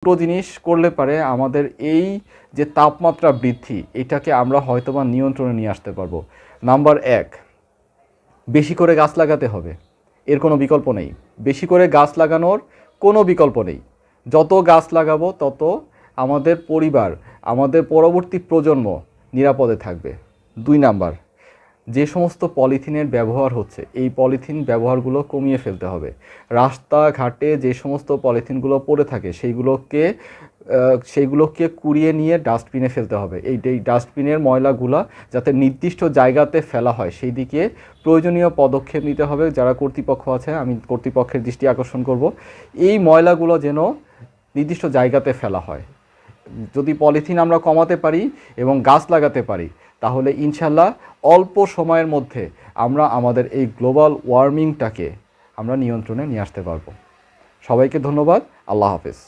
দুটো জিনিস করলে পারে আমাদের এই যে তাপমাত্রা বৃদ্ধি এটাকে আমরা হয়তোবা নিয়ন্ত্রণে নিয়ে আসতে পারবো। নাম্বার 1, বেশি করে গাছ লাগাতে হবে, এর কোনো বিকল্প নেই। বেশি করে গাছ লাগানোর কোনো বিকল্প নেই। যত গাছ লাগাবো তত আমাদের পরিবার, আমাদের পরবর্তী প্রজন্ম নিরাপদে থাকবে। 2 নাম্বার, যে সমস্ত পলিথিনের ব্যবহার হচ্ছে এই পলিথিন ব্যবহারগুলো কমিয়ে ফেলতে হবে। রাস্তাঘাটে যে সমস্ত পলিথিনগুলো পড়ে থাকে সেইগুলোকে কুড়িয়ে নিয়ে ডাস্টবিনে ফেলতে হবে। এই ডাস্টবিনের ময়লাগুলো যাতে নির্দিষ্ট জায়গাতে ফেলা হয় সেই দিকে প্রয়োজনীয় পদক্ষেপ নিতে হবে। যারা কর্তৃপক্ষ আছে আমি কর্তৃপক্ষের দৃষ্টি আকর্ষণ করব, এই ময়লাগুলো যেন নির্দিষ্ট জায়গাতে ফেলা হয়। যদি পলিথিন আমরা কমাতে পারি এবং গাছ লাগাতে পারি তাহলে ইনশাল্লাহ অল্প সময়ের মধ্যে আমরা আমাদের এই গ্লোবাল ওয়ার্মিংটাকে আমরা নিয়ন্ত্রণে নিয়ে আসতে পারবো। সবাইকে ধন্যবাদ। আল্লাহ হাফেজ।